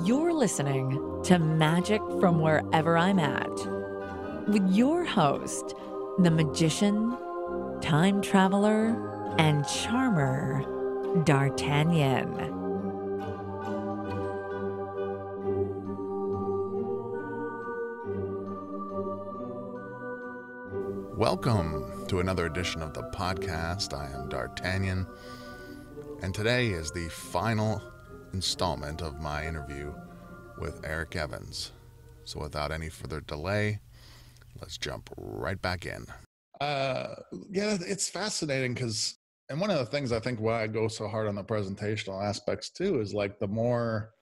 You're listening to Magic from Wherever I'm At with your host, the magician, time traveler, and charmer, Dartagnan. Welcome to another edition of the podcast. I am Dartagnan, and today is the final installment of my interview with Eric Evans. So without any further delay, let's jump right back in. It's fascinating because, and one of the things I think why I go so hard on the presentational aspects too is like the more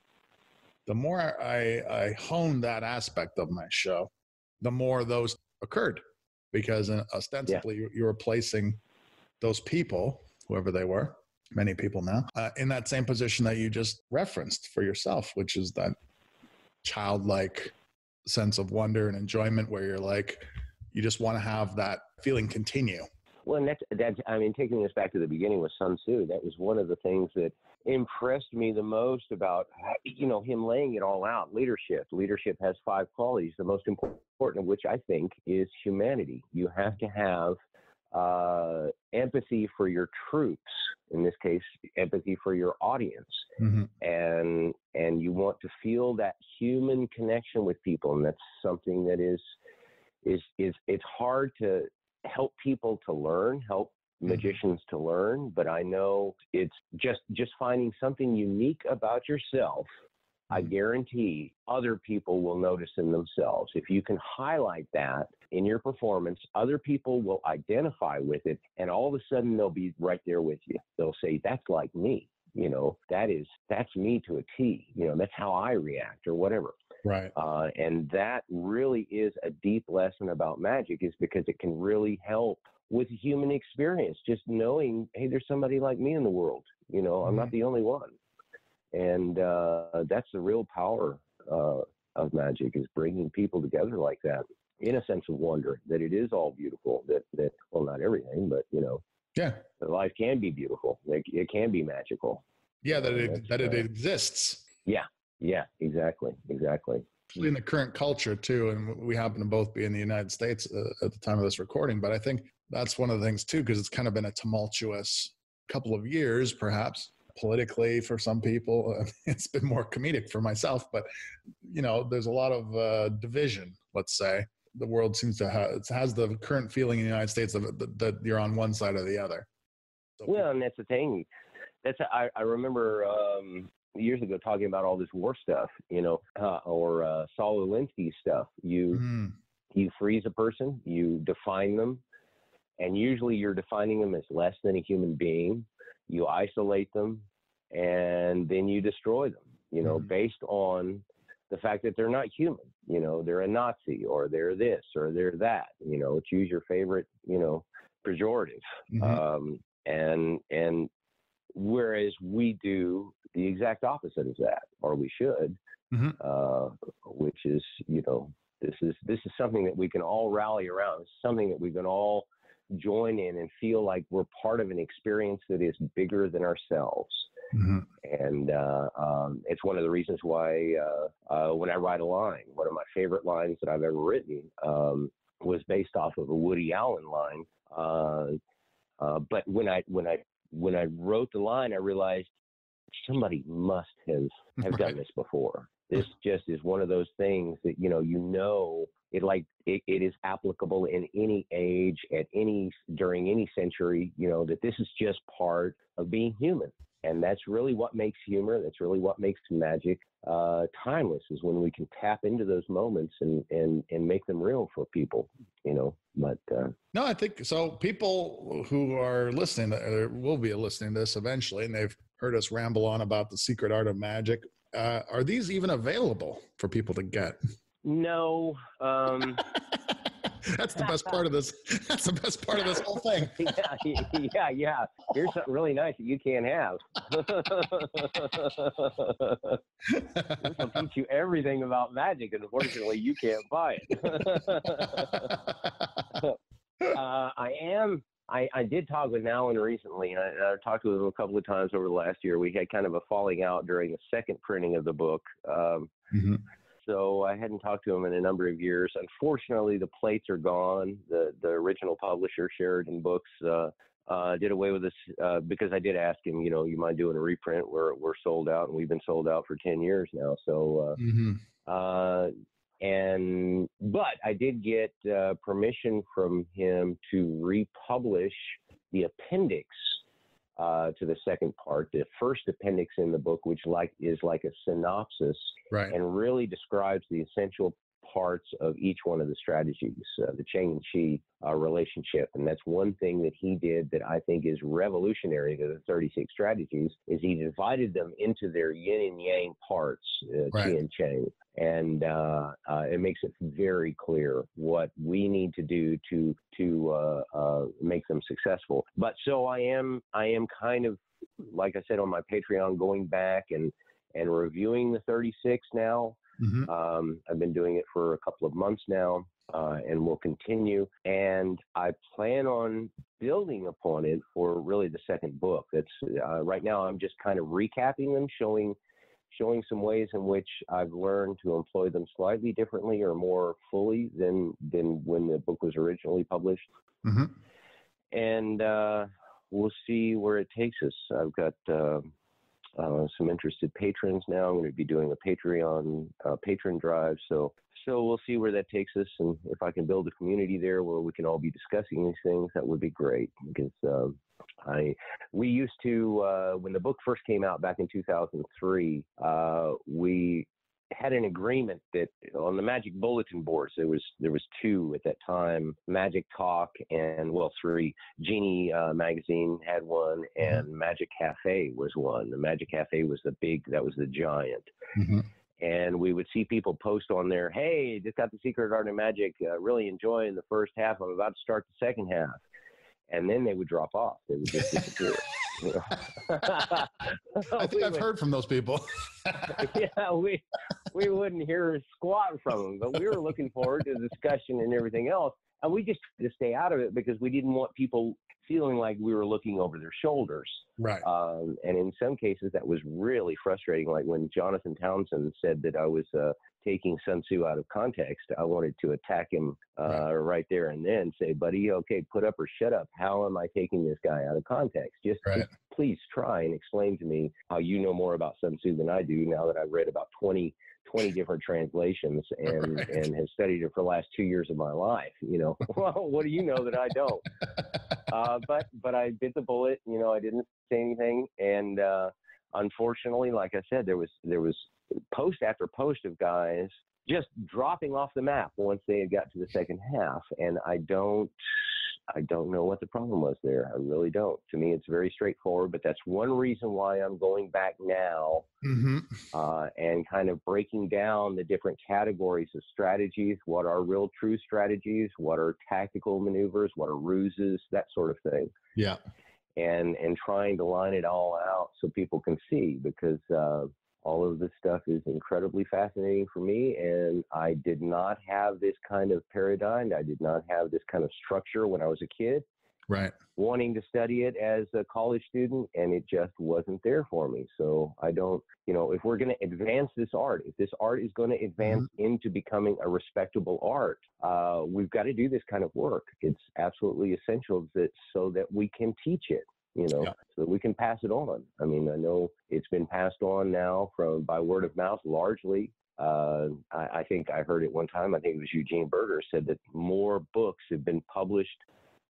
I hone that aspect of my show, the more those occurred, because ostensibly you're replacing those people, whoever they were, many people now, in that same position that you just referenced for yourself, which is that childlike sense of wonder and enjoyment where you're like, you just want to have that feeling continue. Well, and that's I mean, taking this back to the beginning with Sun Tzu, that was one of the things that impressed me the most about, him laying it all out. Leadership has 5 qualities, the most important of which I think is humanity. You have to have empathy for your troops, in this case, empathy for your audience. Mm-hmm. And you want to feel that human connection with people. And that's something that is it's hard to help people to learn, help magicians to learn, but I know it's just finding something unique about yourself. I guarantee other people will notice in themselves. If you can highlight that in your performance, other people will identify with it, and all of a sudden they'll be right there with you. They'll say, that's like me, that's me to a T, that's how I react or whatever. Right. And that really is a deep lesson about magic, is because it can really help with the human experience, just knowing, hey, there's somebody like me in the world, I'm not the only one. And that's the real power of magic, is bringing people together like that, in a sense of wonder, that it is all beautiful, that well, not everything, but, that life can be beautiful. It can be magical. Yeah, that it exists. Yeah, exactly. In the current culture too, and we happen to both be in the United States at the time of this recording, but I think that's one of the things too, because it's kind of been a tumultuous couple of years, perhaps politically for some people. It's been more comedic for myself, but there's a lot of division, let's say. The world seems to has the current feeling in the United States that you're on one side or the other. So and that's the thing. I remember years ago talking about all this war stuff, or Saul Alinsky stuff. You freeze a person, you define them, and usually you're defining them as less than a human being. You isolate them, and then you destroy them, based on the fact that they're not human. They're a Nazi, or they're this, or they're that. Choose your favorite, pejorative. Mm-hmm. And whereas we do the exact opposite of that, or we should, which is, this is something that we can all rally around. It's something that we can all join in and feel like we're part of an experience that is bigger than ourselves. Mm-hmm. And it's one of the reasons why when I write a line, one of my favorite lines that I've ever written was based off of a Woody Allen line. But when I wrote the line, I realized somebody must have done this before. This just is one of those things that, it is applicable in any age, during any century, that this is just part of being human. And that's really what makes humor, that's really what makes magic timeless, is when we can tap into those moments and make them real for people, But no, I think so. People who are listening, will be listening to this eventually, and they've heard us ramble on about the secret art of magic. Are these even available for people to get? No. That's the best part of this. That's the best part of this whole thing. Yeah. Here's something really nice that you can't have. This will teach you everything about magic, and unfortunately, you can't buy it. I am I did talk with Alan recently, and I talked to him a couple of times over the last year. We had kind of a falling out during the second printing of the book. So I hadn't talked to him in a number of years. Unfortunately, the plates are gone. The original publisher, Sheridan Books, did away with this because I did ask him, you mind doing a reprint? We're sold out, and we've been sold out for 10 years now. So, but I did get permission from him to republish the appendix to the second part, the first appendix in the book, which is like a synopsis, right, and really describes the essential parts of each one of the strategies, the Cheng and Chi relationship. And that's one thing that he did that I think is revolutionary to the 36 strategies, is he divided them into their yin and yang parts, Chi and Cheng. And it makes it very clear what we need to do to make them successful. But so I am kind of, like I said on my Patreon, going back and reviewing the 36 now. I've been doing it for a couple of months now, and will continue. And I plan on building upon it for really the second book. That's right now I'm just kind of recapping them, showing some ways in which I've learned to employ them slightly differently or more fully than when the book was originally published. And we'll see where it takes us. I've got some interested patrons now. I'm going to be doing a Patreon patron drive. So we'll see where that takes us. And if I can build a community there where we can all be discussing these things, that would be great. Because we used to, when the book first came out back in 2003, we had an agreement that on the Magic bulletin boards, there was two at that time, Magic Talk and, well, three. Genie magazine had one, and Magic Cafe was one. The Magic Cafe was that was the giant. And we would see people post on there, hey, just got the Secret Art of Magic, really enjoying the first half. I'm about to start the second half. And then they would drop off. They would just disappear. I think I've heard from those people. Yeah, we wouldn't hear squat from them, but we were looking forward to the discussion and everything else. And we just had to stay out of it because we didn't want people feeling like we were looking over their shoulders. Right. And in some cases, that was really frustrating. Like when Jonathan Townsend said that I was taking Sun Tzu out of context, I wanted to attack him right there and then, say, buddy, okay, put up or shut up. How am I taking this guy out of context? Just please try and explain to me how you know more about Sun Tzu than I do, now that I've read about 20 different translations and have studied it for the last 2 years of my life. Well, what do you know that I don't? But I bit the bullet. I didn't say anything. And unfortunately, like I said, there was post after post of guys just dropping off the map once they had got to the second half. And I don't know what the problem was there. I really don't. To me, it's very straightforward, but that's one reason why I'm going back now and kind of breaking down the different categories of strategies. What are real true strategies? What are tactical maneuvers? What are ruses? That sort of thing. Yeah. And trying to line it all out so people can see, because all of this stuff is incredibly fascinating for me. And I did not have this kind of paradigm. I did not have this kind of structure when I was a kid. Right. Wanting to study it as a college student, and it just wasn't there for me. So I don't, if we're going to advance this art, if this art is going to advance into becoming a respectable art, we've got to do this kind of work. It's absolutely essential so that we can teach it. So that we can pass it on. I mean, I know it's been passed on now by word of mouth largely. I think I heard it one time. I think it was Eugene Berger said that more books have been published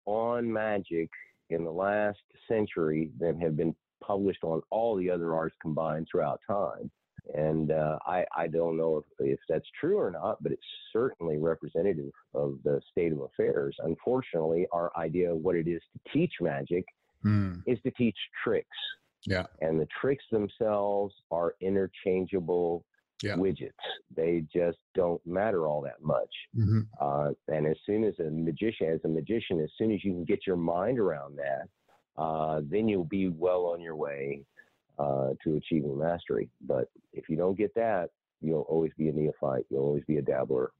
on magic in the last century than have been published on all the other arts combined throughout time. And I don't know if that's true or not, but it's certainly representative of the state of affairs. Unfortunately, our idea of what it is to teach magic is to teach tricks. Yeah. And the tricks themselves are interchangeable widgets. They just don't matter all that much. And as soon as a magician, as soon as you can get your mind around that, then you'll be well on your way to achieving mastery. But if you don't get that, you'll always be a neophyte. You'll always be a dabbler.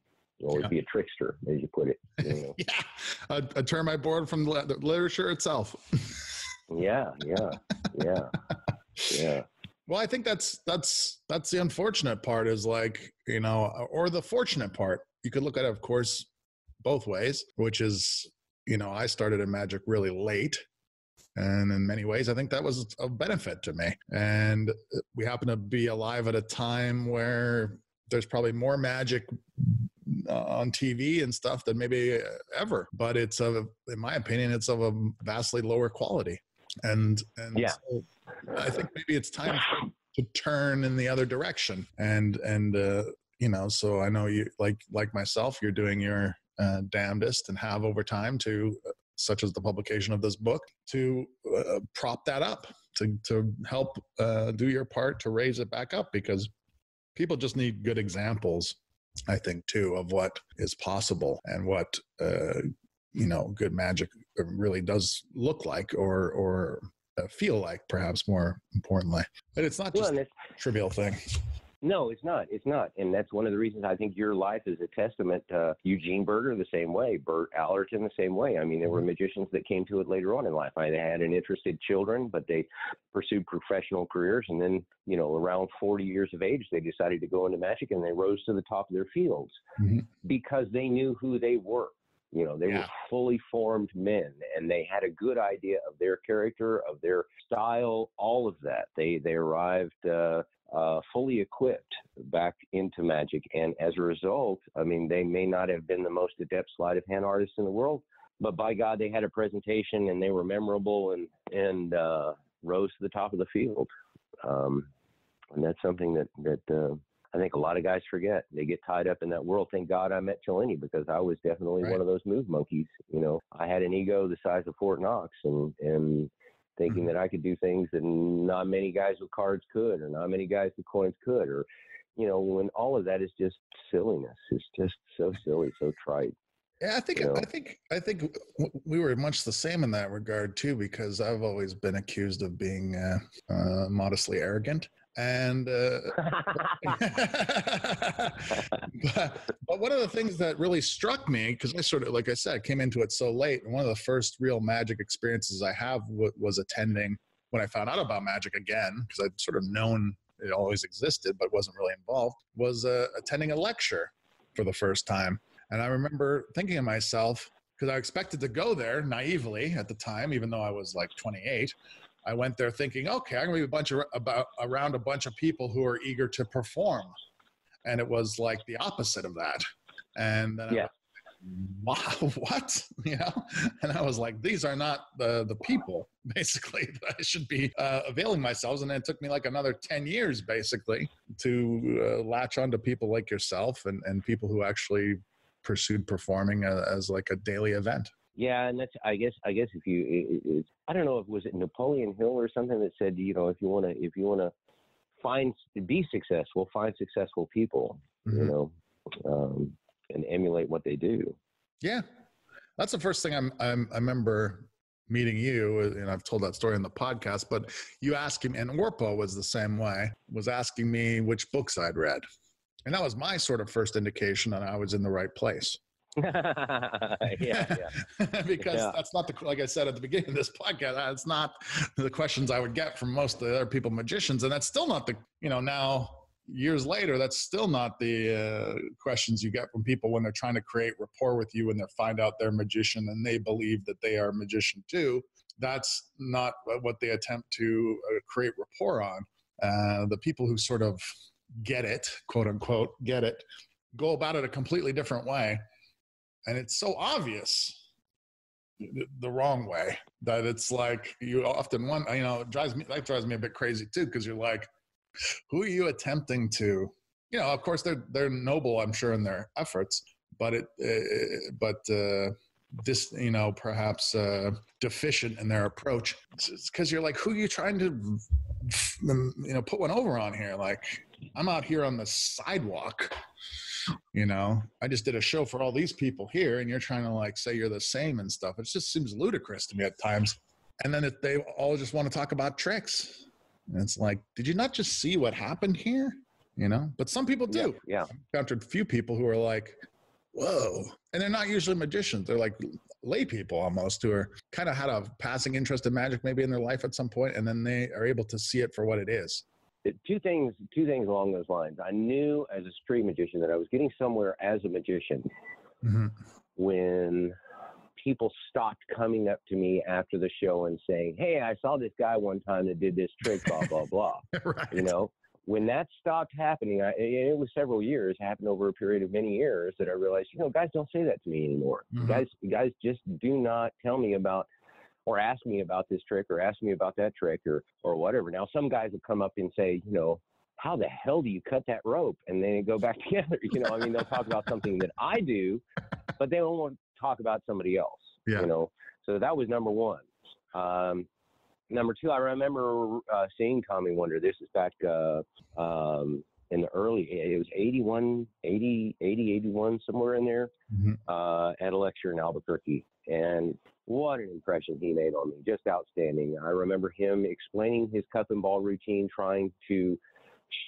or be a trickster, as you put it. You know? Yeah, a term I borrowed from the literature itself. Yeah. Well, I think that's the unfortunate part is like, you know, or the fortunate part. You could look at it, of course, both ways, which is, you know, I started in magic really late. And in many ways, I think that was a benefit to me. And we happen to be alive at a time where there's probably more magic on TV and stuff than maybe ever. But it's in my opinion, it's of a vastly lower quality. And so I think maybe it's time to turn in the other direction. And you know, so I know you like myself, you're doing your damnedest and have over time to, such as the publication of this book, to prop that up, to help do your part to raise it back up, because people just need good examples, I think, too, of what is possible and what you know, good magic really does look like or feel like, perhaps more importantly. But it's not just a trivial thing. No, it's not. It's not. And that's one of the reasons I think your life is a testament to Eugene Berger the same way, Bert Allerton the same way. I mean, there were magicians that came to it later on in life. They had an interest in children, but they pursued professional careers. And then, you know, around 40 years of age, they decided to go into magic, and they rose to the top of their fields because they knew who they were. You know, they were fully formed men, and they had a good idea of their character, of their style, all of that. They arrived fully equipped back into magic. And as a result, I mean, they may not have been the most adept sleight of hand artists in the world, but by God, they had a presentation and they were memorable and rose to the top of the field. And that's something that I think a lot of guys forget. They get tied up in that world. Thank God I met Cellini, because I was definitely one of those move monkeys. You know, I had an ego the size of Fort Knox, and thinking that I could do things that not many guys with cards could, or not many guys with coins could, or, you know, when all of that is just silliness. It's just so silly, so trite. Yeah, I think we were much the same in that regard too, because I've always been accused of being modestly arrogant. And but one of the things that really struck me, because I sort of, like I said, came into it so late, and one of the first real magic experiences I have was attending, when I found out about magic again, because I'd sort of known it always existed but wasn't really involved, was attending a lecture for the first time. And I remember thinking to myself, because I expected to go there naively at the time, even though I was like 28. I went there thinking, okay, I'm going to be around a bunch of people who are eager to perform. And it was like the opposite of that. And then I was, wow, what? You know? And I was like, these are not the people, basically, that I should be availing myself. And then it took me like another 10 years, basically, to latch onto people like yourself and people who actually pursued performing as like a daily event. Yeah, and that's I guess if you I don't know if was it Napoleon Hill or something that said, you know, if you want to be successful, find successful people, you know, and emulate what they do. Yeah, that's the first thing I remember meeting you, and I've told that story in the podcast. But you asked him, and Orpo was the same way, was asking me which books I'd read, and that was my sort of first indication that I was in the right place. yeah. Because that's not like I said at the beginning of this podcast, that's not the questions I would get from most of the other people, magicians. And that's still not now years later, that's still not the questions you get from people when they're trying to create rapport with you and they find out they're a magician and they believe that they are a magician too. That's not what they attempt to create rapport on. The people who sort of get it, quote unquote, go about it a completely different way. And it's so obvious the wrong way that it's like you often want, it drives me a bit crazy too, because you're like, who are you attempting to, of course they're noble, I'm sure, in their efforts, but perhaps deficient in their approach. It's because you're like, who are you trying to, put one over on here? Like, I'm out here on the sidewalk. I just did a show for all these people here, and you're trying to like say you're the same and stuff. It just seems ludicrous to me at times. And then they all just want to talk about tricks. And it's like, did you not just see what happened here? But some people do. Yeah. I've encountered a few people who are like, whoa. And they're not usually magicians. They're like lay people almost, who are kind of had a passing interest in magic maybe in their life at some point, and then they are able to see it for what it is. Two things along those lines. I knew as a street magician that I was getting somewhere as a magician when people stopped coming up to me after the show and saying, hey, I saw this guy one time that did this trick, blah, blah, blah. Right. You know, when that stopped happening, it was several years, happened over a period of many years, that I realized, you know, guys don't say that to me anymore. Guys just do not tell me about or ask me about this trick or ask me about that trick or whatever. Now, some guys will come up and say, you know, how the hell do you cut that rope? And then go back together. You know, I mean, they'll talk about something that I do, but they don't want to talk about somebody else, you know? So that was number one. Number two, I remember seeing Tommy Wonder. This is back in the early, it was 81, somewhere in there, at a lecture in Albuquerque. And what an impression he made on me, just outstanding. I remember him explaining his cup and ball routine, trying to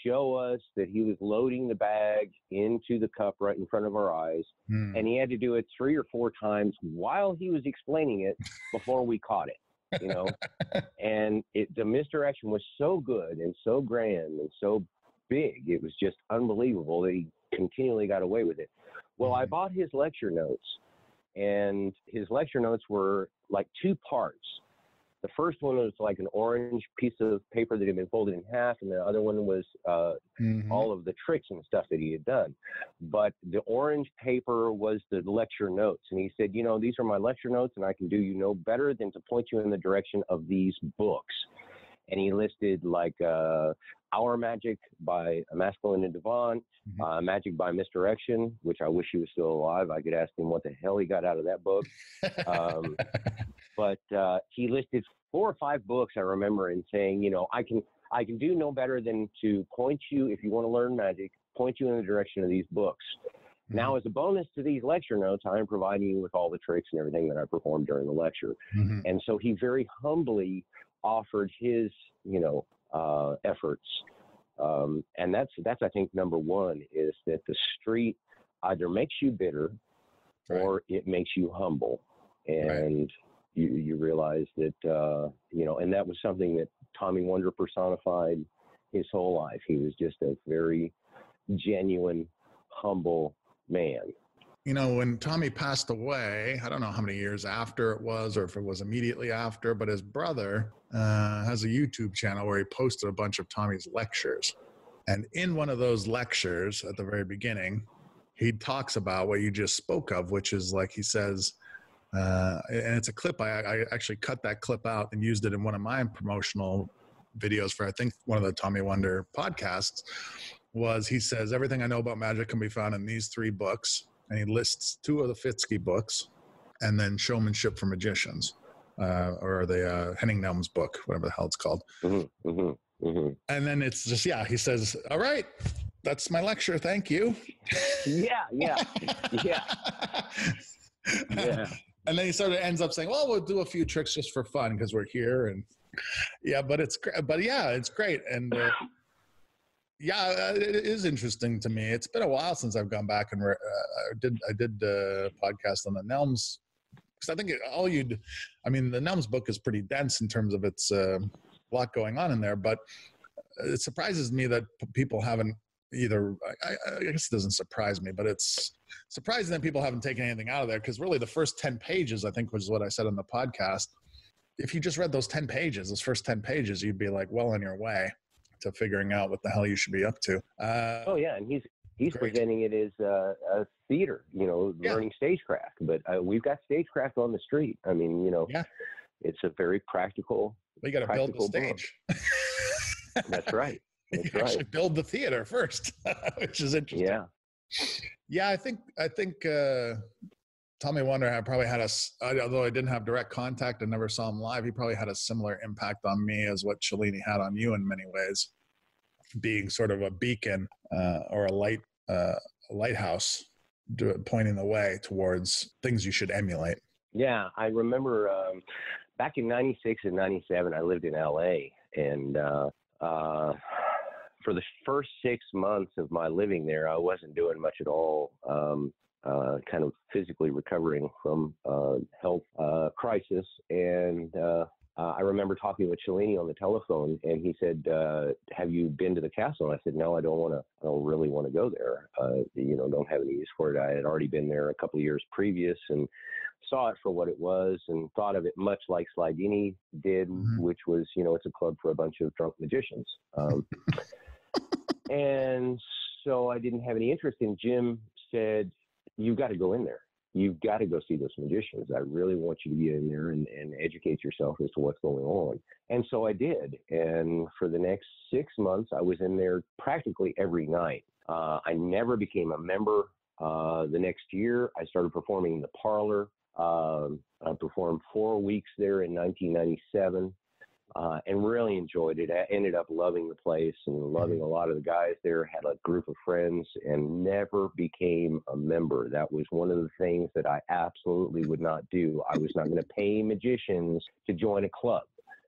show us that he was loading the bag into the cup right in front of our eyes. And he had to do it 3 or 4 times while he was explaining it before we caught it, you know. And the misdirection was so good and so grand and so big. It was just unbelievable that he continually got away with it. Well, I bought his lecture notes, and his lecture notes were like 2 parts. The first one was like an orange piece of paper that had been folded in half, and the other one was all of the tricks and stuff that he had done. But the orange paper was the lecture notes. And he said, you know, these are my lecture notes, and I can do you no better than to point you in the direction of these books. And he listed like Our Magic by Masculine and Devon, Magic by Misdirection, which I wish he was still alive. I could ask him what the hell he got out of that book. But he listed 4 or 5 books, I remember, and saying, you know, I can do no better than to point you, if you want to learn magic, point you in the direction of these books. Now, as a bonus to these lecture notes, I am providing you with all the tricks and everything that I performed during the lecture. And so he very humbly offered his, you know, efforts. And that's, I think, number one, is that the street either makes you bitter or it makes you humble. And you realize that, you know, and that was something that Tommy Wonder personified his whole life. He was just a very genuine, humble man. You know, when Tommy passed away, I don't know how many years after it was, or if it was immediately after, but his brother has a YouTube channel where he posted a bunch of Tommy's lectures. And in one of those lectures at the very beginning, he talks about what you just spoke of, which is like he says, and it's a clip. I actually cut that clip out and used it in one of my promotional videos for, I think, one of the Tommy Wonder podcasts. Was he says, everything I know about magic can be found in these 3 books. And he lists 2 of the Fitzky books, and then Showmanship for Magicians, or the Henning Nelm's book, whatever the hell it's called. And then it's just, he says, all right, that's my lecture. Thank you. Yeah. And then he sort of ends up saying, well, we'll do a few tricks just for fun because we're here. And it's great. And it is interesting to me. It's been a while since I've gone back and I did a podcast on the Nelms, because I think the Nelms book is pretty dense in terms of its lot going on in there, but it surprises me that people haven't either. I guess it doesn't surprise me, but it's surprising that people haven't taken anything out of there, because really the first 10 pages, I think, was what I said on the podcast. If you just read those first 10 pages, you'd be like well on your way to figuring out what the hell you should be up to. And he's presenting it as a theater, you know, learning stagecraft. But we've got stagecraft on the street. I mean, you know, it's a very practical. We got to build the stage. That's right. You actually build the theater first, which is interesting. I think Tommy Wonder probably had although I didn't have direct contact and never saw him live, he probably had a similar impact on me as what Cellini had on you in many ways, being sort of a beacon or a lighthouse pointing the way towards things you should emulate. Yeah, I remember back in 96 and 97, I lived in LA, and for the first 6 months of my living there, I wasn't doing much at all. kind of physically recovering from health crisis. And I remember talking with Cellini on the telephone, and he said, have you been to the castle? And I said, no, I don't really want to go there. Don't have any use for it. I had already been there a couple of years previous and saw it for what it was and thought of it much like Slidini did, which was, it's a club for a bunch of drunk magicians. And so I didn't have any interest in. Jim said, you've got to go in there. You've got to go see those magicians. I really want you to get in there and educate yourself as to what's going on. And so I did. And for the next 6 months, I was in there practically every night. I never became a member. The next year, I started performing in the parlor. I performed 4 weeks there in 1997. And really enjoyed it. I ended up loving the place and loving a lot of the guys there, had a group of friends, and never became a member. That was one of the things that I absolutely would not do. I was not going to pay magicians to join a club.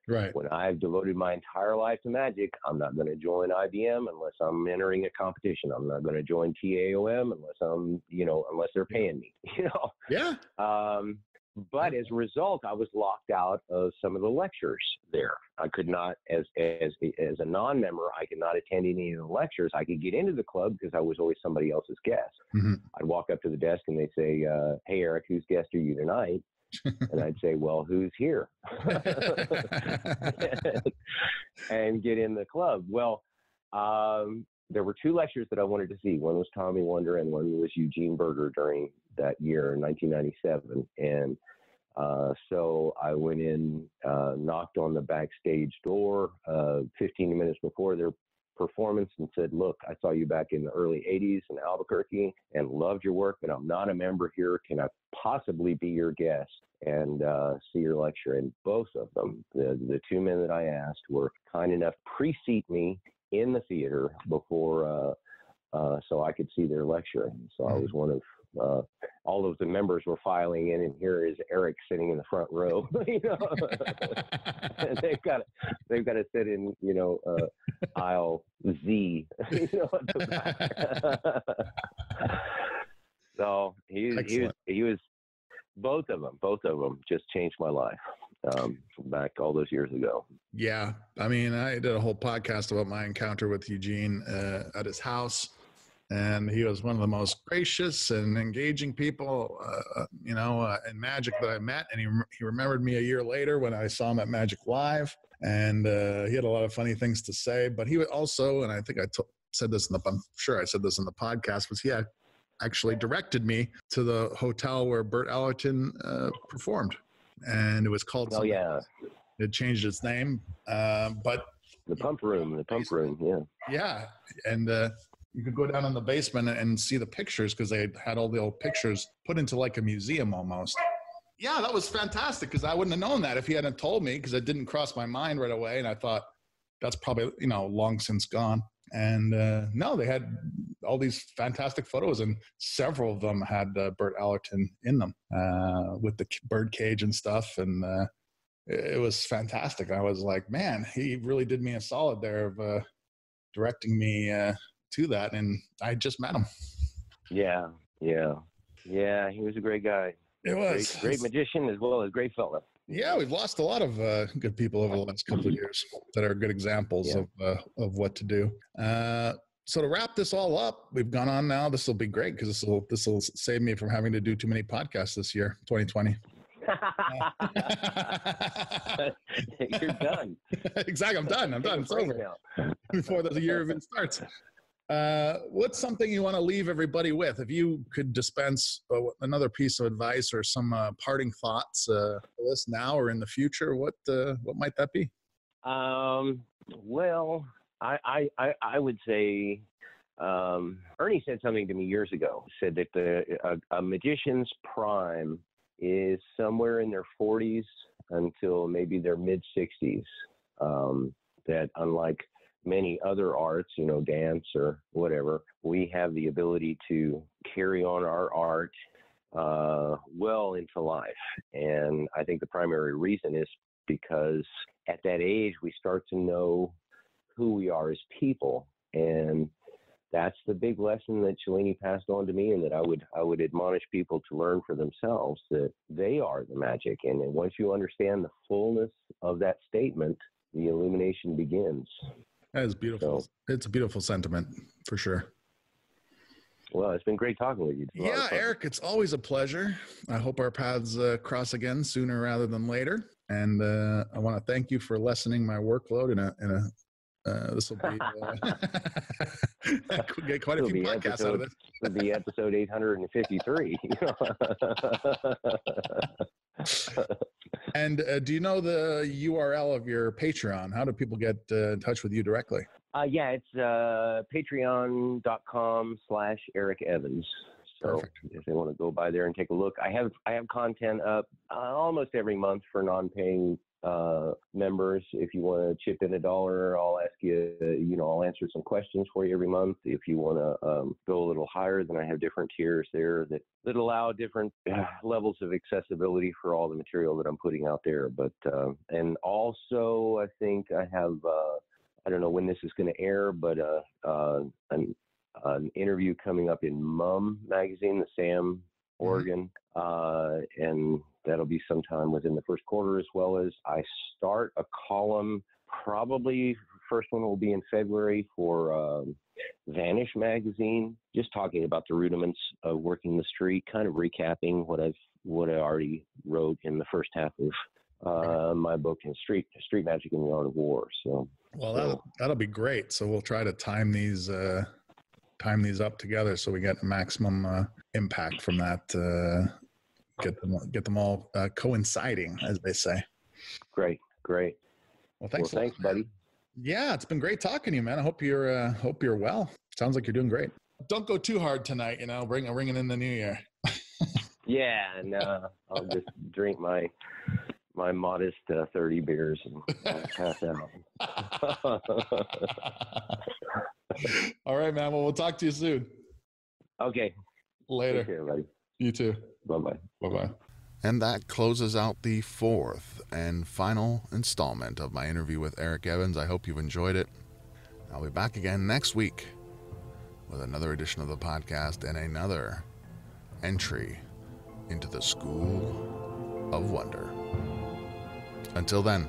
Right. When I've devoted my entire life to magic, I'm not going to join IBM unless I'm entering a competition. I'm not going to join TAOM unless they're paying me, Yeah. But as a result, I was locked out of some of the lectures there. I could not, as a non-member, I could not attend any of the lectures. I could get into the club because I was always somebody else's guest. Mm-hmm. I'd walk up to the desk and they'd say, hey, Eric, whose guest are you tonight? And I'd say, well, who's here? And get in the club. Well, there were 2 lectures that I wanted to see. One was Tommy Wonder and one was Eugene Berger during that year, 1997. And so I went in, knocked on the backstage door 15 minutes before their performance and said, look, I saw you back in the early 80s in Albuquerque and loved your work, but I'm not a member here. Can I possibly be your guest and see your lecture? And both of them, the 2 men that I asked, were kind enough to pre-seat me in the theater before so I could see their lecture. And so I was one of all of the members were filing in, and here is Eric sitting in the front row. And they've got to sit in aisle Z. At the back. So he was both of them just changed my life back all those years ago. Yeah, I mean, I did a whole podcast about my encounter with Eugene at his house. And he was one of the most gracious and engaging people, in magic that I met. And he remembered me a year later when I saw him at Magic Live. And he had a lot of funny things to say. But he would also, and I think said this I'm sure I said this in the podcast, was he had actually directed me to the hotel where Bert Allerton performed. And it was called. Oh, yeah. It changed its name. But the pump room. Yeah. Yeah. And, you could go down in the basement and see the pictures because they had all the old pictures put into like a museum almost. Yeah, that was fantastic because I wouldn't have known that if he hadn't told me because it didn't cross my mind right away. And I thought that's probably, long since gone. And no, they had all these fantastic photos and several of them had Bert Allerton in them with the bird cage and stuff. And it was fantastic. I was like, man, he really did me a solid there of directing me to that, and I just met him. Yeah, he was a great guy. It was great magician as well as great fella. Yeah, we've lost a lot of good people over the last couple of years that are good examples of what to do. So to wrap this all up, we've gone on now. This will be great because this will save me from having to do too many podcasts this year, 2020. You're done. Exactly. I'm done. It's over now. Before the year even starts. What's something you want to leave everybody with? If you could dispense another piece of advice or some parting thoughts for this now or in the future, what might that be? Well, I would say Ernie said something to me years ago. Said that a magician's prime is somewhere in their 40s until maybe their mid-60s. That unlike many other arts, dance or whatever, we have the ability to carry on our art well into life. And I think the primary reason is because at that age, we start to know who we are as people. And that's the big lesson that Cellini passed on to me, and that I would admonish people to learn for themselves, that they are the magic. And then once you understand the fullness of that statement, the illumination begins. That is beautiful. So, it's a beautiful sentiment for sure. Well, it's been great talking with you. Yeah, Eric, it's always a pleasure. I hope our paths cross again sooner rather than later. And I want to thank you for lessening my workload this will be get quite a few podcasts out of this. It'll be episode 853. And do you know the URL of your Patreon? How do people get in touch with you directly? Yeah, it's patreon.com/Eric Evans. So Perfect. If they want to go by there and take a look, I have content up almost every month for non-paying members. If you want to chip in $1, I'll ask you, I'll answer some questions for you every month. If you want to go a little higher, then I have different tiers there that allow different levels of accessibility for all the material that I'm putting out there. But and also, I think I have I don't know when this is going to air, but an interview coming up in Mum magazine, the Sam, Oregon, and that'll be sometime within the first quarter, as well as I start a column, probably first one will be in February, for Vanish magazine, just talking about the rudiments of working the street, kind of recapping what I already wrote in the first half of my book in Street Magic and the Art of War. So, well, that'll be great. So we'll try to time these up together so we get maximum impact from that. Get them all coinciding, as they say. Great. Well, thanks, buddy. Yeah, it's been great talking to you, man. I hope you're well. Sounds like you're doing great. Don't go too hard tonight. Bringing in the new year. Yeah, and I'll just drink my modest 30 beers and pass out. All right, man. Well, we'll talk to you soon. Okay. Later. Take care, buddy. You too. Bye-bye. Bye-bye. And that closes out the fourth and final installment of my interview with Eric Evans. I hope you've enjoyed it. I'll be back again next week with another edition of the podcast and another entry into the School of Wonder. Until then,